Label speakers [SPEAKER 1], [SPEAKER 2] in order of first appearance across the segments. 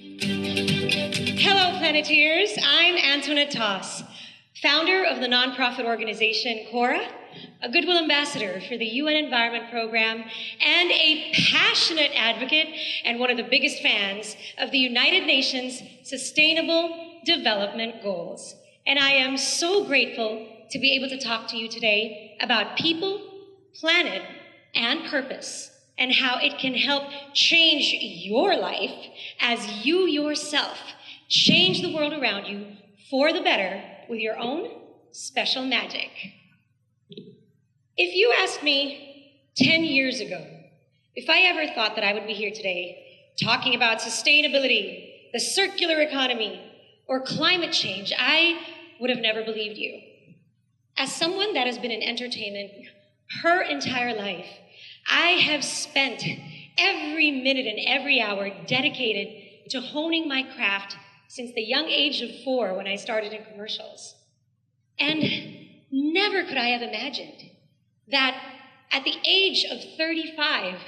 [SPEAKER 1] Hello, Planeteers. I'm Antoinette, founder of the nonprofit organization Cora, a Goodwill Ambassador for the UN Environment Program, and a passionate advocate and one of the biggest fans of the United Nations Sustainable Development Goals. And I am so grateful to be able to talk to you today about people, planet, and purpose, and how it can help change your life as you yourself change the world around you for the better with your own special magic. If you asked me 10 years ago if I ever thought that I would be here today talking about sustainability, the circular economy, or climate change, I would have never believed you. As someone that has been in entertainment her entire life, I have spent every minute and every hour dedicated to honing my craft since the young age of 4 when I started in commercials. And never could I have imagined that at the age of 35,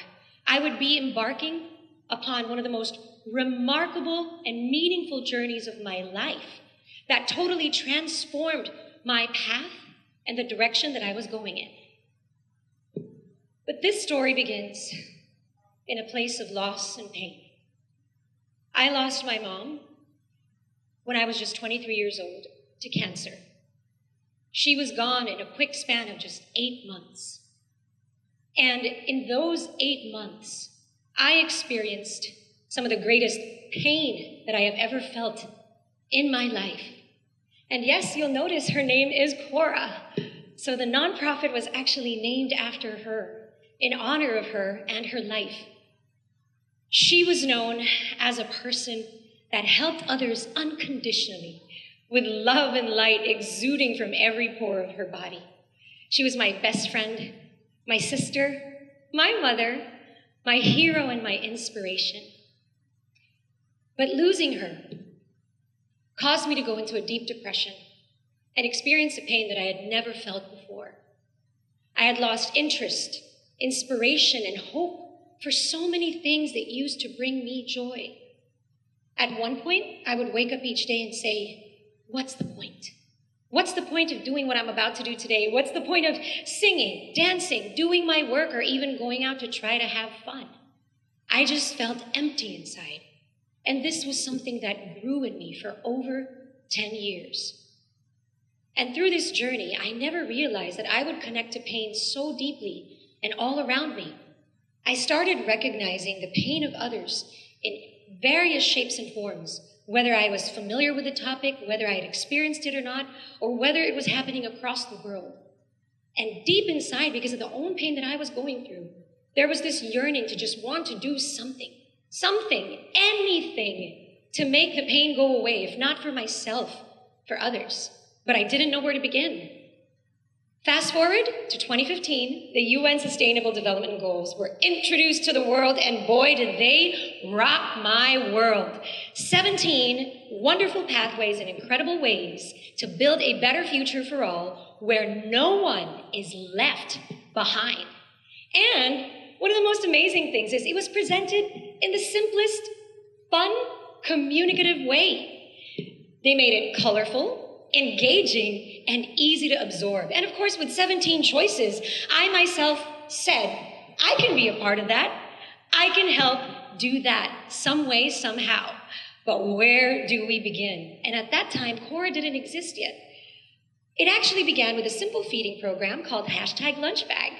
[SPEAKER 1] I would be embarking upon one of the most remarkable and meaningful journeys of my life that totally transformed my path and the direction that I was going in. But this story begins in a place of loss and pain. I lost my mom when I was just 23 years old to cancer. She was gone in a quick span of just 8 months. And in those 8 months, I experienced some of the greatest pain that I have ever felt in my life. And yes, you'll notice her name is Cora. So the nonprofit was actually named after her, in honor of her and her life. She was known as a person that helped others unconditionally, with love and light exuding from every pore of her body. She was my best friend, my sister, my mother, my hero, and my inspiration. But losing her caused me to go into a deep depression and experience a pain that I had never felt before. I had lost interest, inspiration, and hope for so many things that used to bring me joy. At one point, I would wake up each day and say, what's the point? What's the point of doing what I'm about to do today? What's the point of singing, dancing, doing my work, or even going out to try to have fun? I just felt empty inside. And this was something that grew in me for over 10 years. And through this journey, I never realized that I would connect to pain so deeply and all around me. I started recognizing the pain of others in various shapes and forms, whether I was familiar with the topic, whether I had experienced it or not, or whether it was happening across the world. And deep inside, because of the own pain that I was going through, there was this yearning to just want to do something, anything, to make the pain go away, if not for myself, for others. But I didn't know where to begin. Fast forward to 2015, the UN Sustainable Development Goals were introduced to the world, and boy, did they rock my world. 17 wonderful pathways and incredible ways to build a better future for all, where no one is left behind. And one of the most amazing things is it was presented in the simplest, fun, communicative way. They made it colorful, engaging, and easy to absorb. And of course, with 17 choices, I myself said, I can be a part of that. I can help do that some way, somehow. But where do we begin? And at that time, Cora didn't exist yet. It actually began with a simple feeding program called #lunchbag.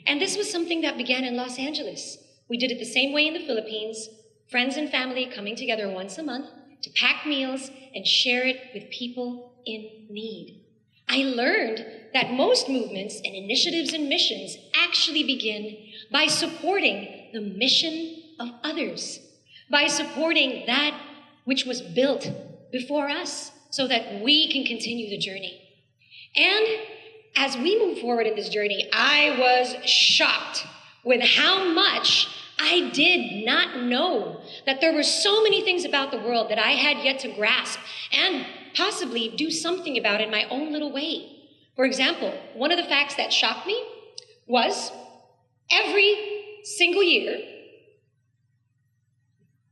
[SPEAKER 1] And this was something that began in Los Angeles. We did it the same way in the Philippines, friends and family coming together once a month to pack meals and share it with people in need. I learned that most movements and initiatives and missions actually begin by supporting the mission of others, by supporting that which was built before us so that we can continue the journey. And as we move forward in this journey, I was shocked with how much I did not know, that there were so many things about the world that I had yet to grasp and possibly do something about in my own little way. For example, one of the facts that shocked me was every single year,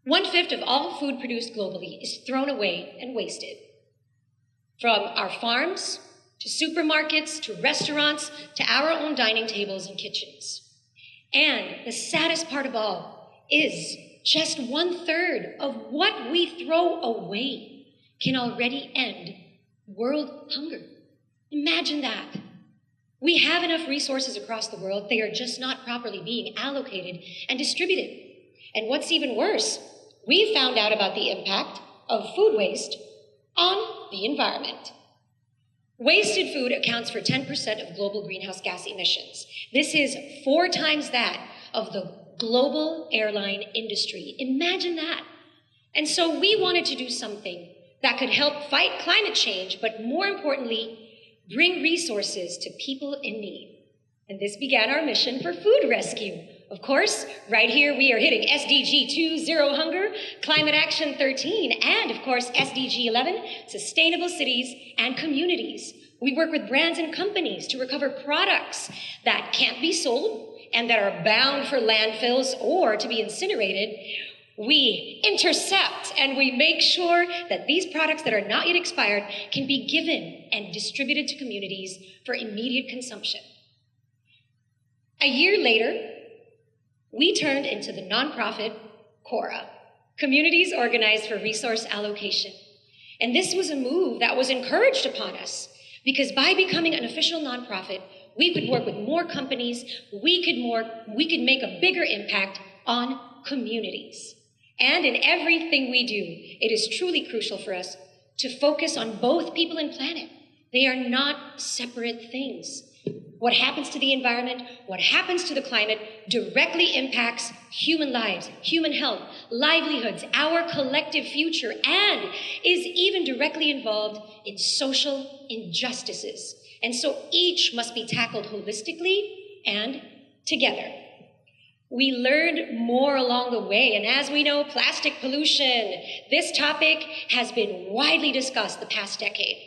[SPEAKER 1] 1/5 of all food produced globally is thrown away and wasted. From our farms, to supermarkets, to restaurants, to our own dining tables and kitchens. And the saddest part of all is just 1/3 of what we throw away can already end world hunger. Imagine that. We have enough resources across the world, they are just not properly being allocated and distributed. And what's even worse, we found out about the impact of food waste on the environment. Wasted food accounts for 10% of global greenhouse gas emissions. This is 4 times that of the global airline industry. Imagine that. And so we wanted to do something that could help fight climate change, but more importantly, bring resources to people in need. And this began our mission for food rescue. Of course, right here we are hitting SDG 2, Zero Hunger, Climate Action 13, and of course SDG 11, Sustainable Cities and Communities. We work with brands and companies to recover products that can't be sold and that are bound for landfills or to be incinerated. We intercept and we make sure that these products that are not yet expired can be given and distributed to communities for immediate consumption. A year later, we turned into the nonprofit CORA, Communities Organized for Resource Allocation. And this was a move that was encouraged upon us because by becoming an official nonprofit, we could work with more companies, we could make a bigger impact on communities. And in everything we do, it is truly crucial for us to focus on both people and planet. They are not separate things. What happens to the environment, what happens to the climate directly impacts human lives, human health, livelihoods, our collective future, and is even directly involved in social injustices. And so each must be tackled holistically and together. We learned more along the way, and as we know, plastic pollution, this topic has been widely discussed the past decade.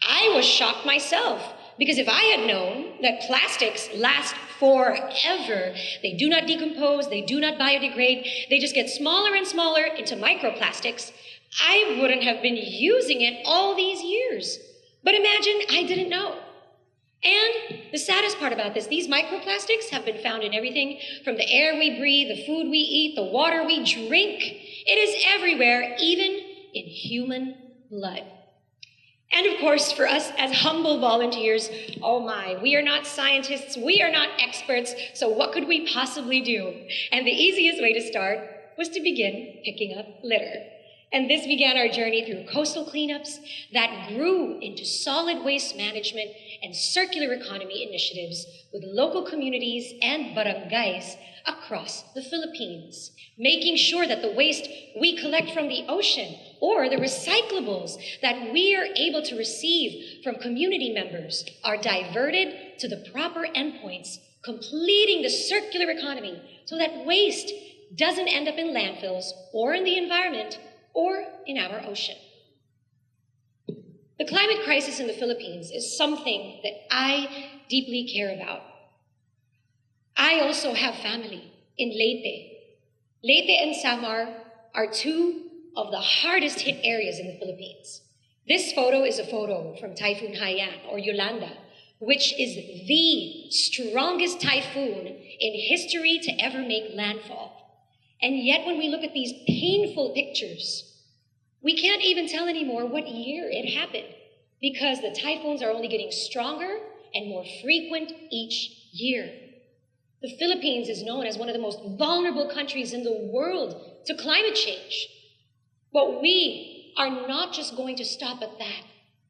[SPEAKER 1] I was shocked myself, because if I had known that plastics last forever, they do not decompose, they do not biodegrade, they just get smaller and smaller into microplastics, I wouldn't have been using it all these years. But imagine I didn't know. And the saddest part about this, these microplastics have been found in everything from the air we breathe, the food we eat, the water we drink. It is everywhere, even in human blood. And of course, for us as humble volunteers, oh my, we are not scientists, we are not experts, so what could we possibly do? And the easiest way to start was to begin picking up litter. And this began our journey through coastal cleanups that grew into solid waste management and circular economy initiatives with local communities and barangays across the Philippines, making sure that the waste we collect from the ocean or the recyclables that we are able to receive from community members are diverted to the proper endpoints, completing the circular economy so that waste doesn't end up in landfills or in the environment or in our ocean. The climate crisis in the Philippines is something that I deeply care about. I also have family in Leyte. Leyte and Samar are 2 of the hardest hit areas in the Philippines. This photo is a photo from Typhoon Haiyan, or Yolanda, which is the strongest typhoon in history to ever make landfall. And yet when we look at these painful pictures, we can't even tell anymore what year it happened because the typhoons are only getting stronger and more frequent each year. The Philippines is known as one of the most vulnerable countries in the world to climate change. But we are not just going to stop at that.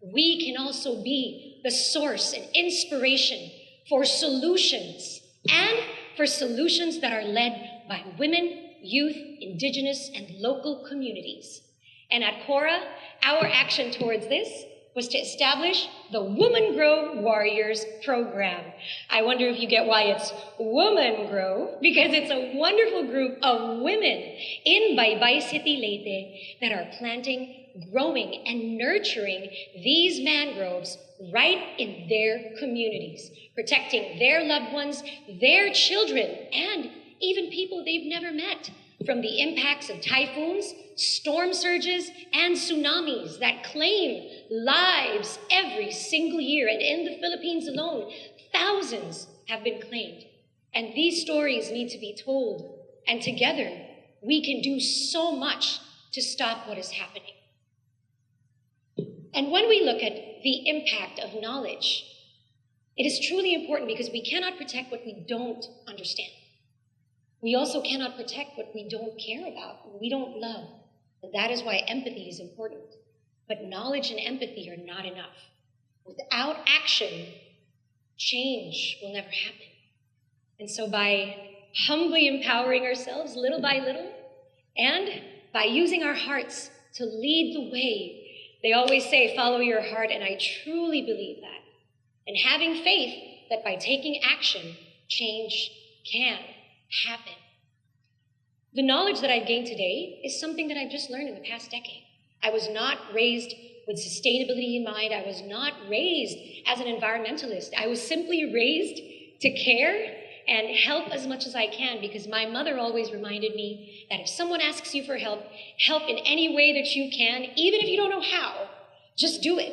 [SPEAKER 1] We can also be the source and inspiration for solutions, and for solutions that are led by women, youth, indigenous, and local communities. And at CORA, our action towards this was to establish the Woman Grow Warriors program. I wonder if you get why it's Woman Grow, because it's a wonderful group of women in Baybay City, Leyte, that are planting, growing, and nurturing these mangroves right in their communities, protecting their loved ones, their children, and even people they've never met, from the impacts of typhoons, storm surges, and tsunamis that claim lives every single year. And in the Philippines alone, thousands have been claimed. And these stories need to be told. And together, we can do so much to stop what is happening. And when we look at the impact of knowledge, it is truly important because we cannot protect what we don't understand. We also cannot protect what we don't care about, what we don't love. And that is why empathy is important. But knowledge and empathy are not enough. Without action, change will never happen. And so by humbly empowering ourselves little by little, and by using our hearts to lead the way, they always say, follow your heart, and I truly believe that. And having faith that by taking action, change can happen. The knowledge that I've gained today is something that I've just learned in the past decade. I was not raised with sustainability in mind. I was not raised as an environmentalist. I was simply raised to care and help as much as I can, because my mother always reminded me that if someone asks you for help, help in any way that you can, even if you don't know how, just do it.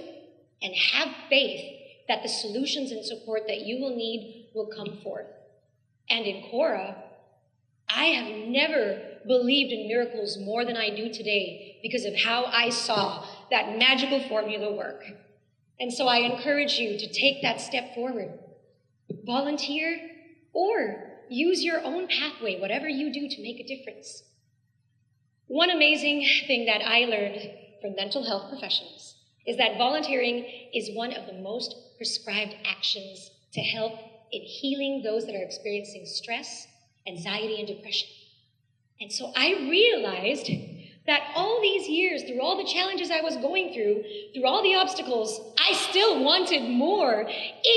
[SPEAKER 1] And have faith that the solutions and support that you will need will come forth. And in Cora, I have never believed in miracles more than I do today because of how I saw that magical formula work. And so I encourage you to take that step forward. Volunteer or use your own pathway, whatever you do to make a difference. One amazing thing that I learned from mental health professionals is that volunteering is one of the most prescribed actions to help in healing those that are experiencing stress, anxiety, and depression. And so I realized that all these years, through all the challenges I was going through all the obstacles, I still wanted more,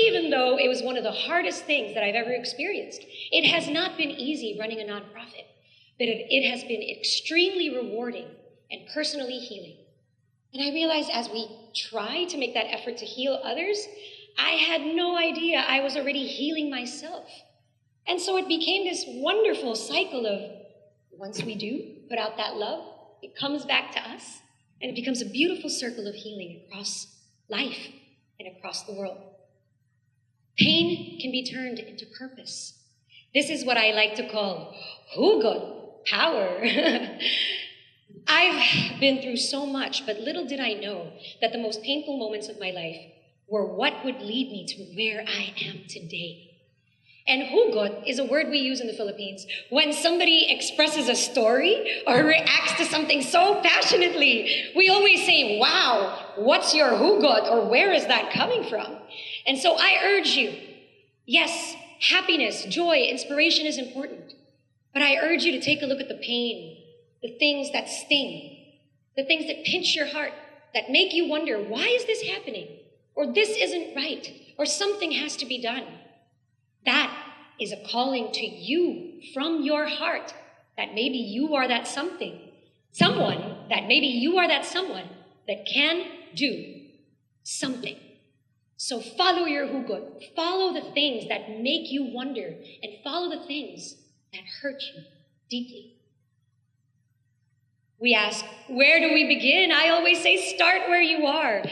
[SPEAKER 1] even though it was one of the hardest things that I've ever experienced. It has not been easy running a nonprofit, but it has been extremely rewarding and personally healing. And I realized as we try to make that effort to heal others, I had no idea I was already healing myself. And so it became this wonderful cycle of, once we do put out that love, it comes back to us, and it becomes a beautiful circle of healing across life and across the world. Pain can be turned into purpose. This is what I like to call hugot, power. I've been through so much, but little did I know that the most painful moments of my life were what would lead me to where I am today. And hugot is a word we use in the Philippines when somebody expresses a story or reacts to something so passionately. We always say, wow, what's your hugot, or where is that coming from? And so I urge you, yes, happiness, joy, inspiration is important, but I urge you to take a look at the pain, the things that sting, the things that pinch your heart, that make you wonder, why is this happening? Or this isn't right, or something has to be done. That is a calling to you from your heart, that maybe you are that something, someone that maybe you are that someone that can do something. So follow your hugot, follow the things that make you wonder, and follow the things that hurt you deeply. We ask, where do we begin? I always say, start where you are.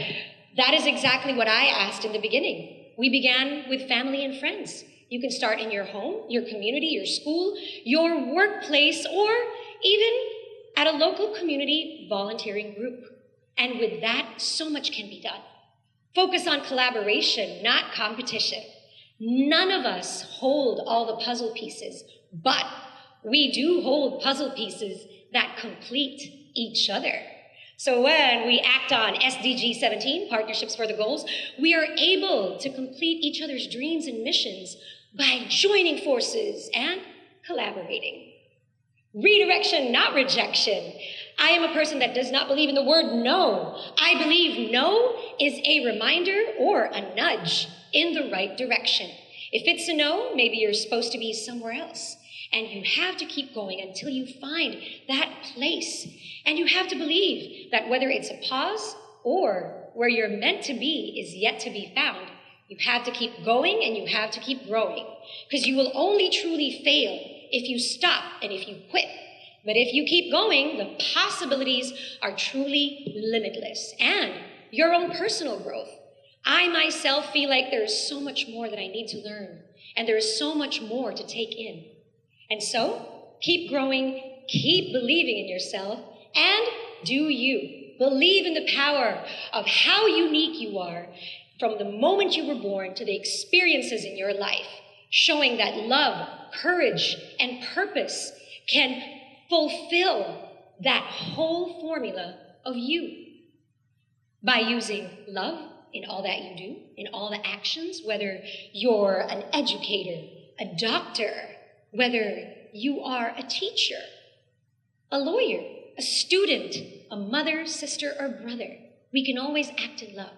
[SPEAKER 1] That is exactly what I asked in the beginning. We began with family and friends. You can start in your home, your community, your school, your workplace, or even at a local community volunteering group. And with that, so much can be done. Focus on collaboration, not competition. None of us hold all the puzzle pieces, but we do hold puzzle pieces that complete each other. So when we act on SDG 17, Partnerships for the Goals, we are able to complete each other's dreams and missions by joining forces and collaborating. Redirection, not rejection. I am a person that does not believe in the word no. I believe no is a reminder or a nudge in the right direction. If it's a no, maybe you're supposed to be somewhere else. And you have to keep going until you find that place. And you have to believe that whether it's a pause or where you're meant to be is yet to be found, you have to keep going and you have to keep growing. Because you will only truly fail if you stop and if you quit. But if you keep going, the possibilities are truly limitless. And your own personal growth. I myself feel like there is so much more that I need to learn, and there is so much more to take in. And so, keep growing, keep believing in yourself, and do you. Believe in the power of how unique you are from the moment you were born to the experiences in your life, showing that love, courage, and purpose can fulfill that whole formula of you by using love in all that you do, in all the actions, whether you're an educator, a doctor, whether you are a teacher, a lawyer, a student, a mother, sister, or brother. We can always act in love.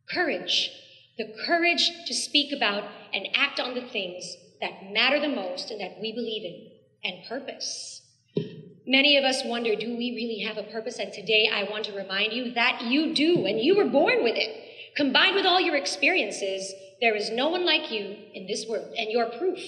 [SPEAKER 1] Courage, the courage to speak about and act on the things that matter the most and that we believe in, and purpose. Many of us wonder, do we really have a purpose? And today I want to remind you that you do, and you were born with it. Combined with all your experiences, there is no one like you in this world, and your proof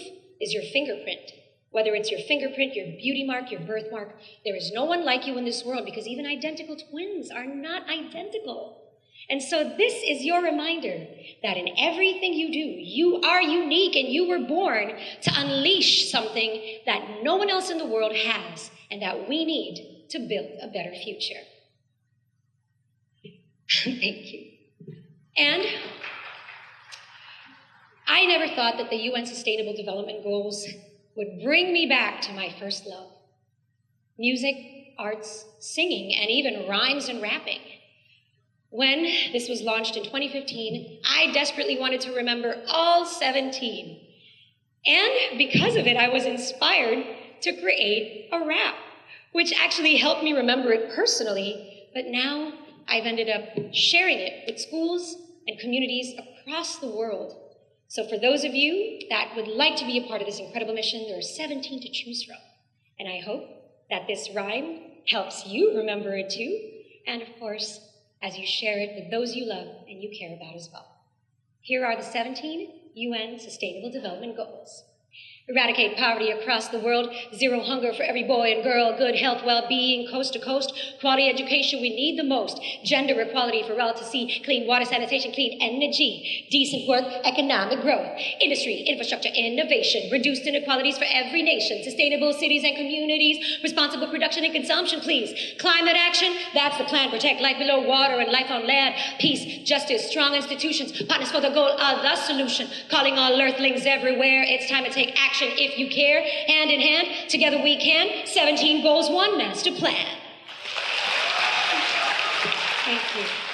[SPEAKER 1] is your fingerprint. Whether it's your fingerprint, your beauty mark, your birthmark, there is no one like you in this world, because even identical twins are not identical. And so this is your reminder that in everything you do, you are unique, and you were born to unleash something that no one else in the world has, and that we need to build a better future. Thank you. And I never thought that the UN Sustainable Development Goals would bring me back to my first love. Music, arts, singing, and even rhymes and rapping. When this was launched in 2015, I desperately wanted to remember all 17. And because of it, I was inspired to create a rap, which actually helped me remember it personally, but now I've ended up sharing it with schools and communities across the world. So for those of you that would like to be a part of this incredible mission, there are 17 to choose from. And I hope that this rhyme helps you remember it too. And of course, as you share it with those you love and you care about as well. Here are the 17 UN Sustainable Development Goals. Eradicate poverty across the world, zero hunger for every boy and girl, good health, well-being, coast to coast, quality education we need the most, gender equality for all to see, clean water, sanitation, clean energy, decent work, economic growth, industry, infrastructure, innovation, reduced inequalities for every nation, sustainable cities and communities, responsible production and consumption, please. Climate action, that's the plan, protect life below water and life on land, peace, justice, strong institutions, partners for the goal are the solution, calling all earthlings everywhere, it's time to take action. If you care, hand in hand, together we can. 17 goals, one master plan. Thank you.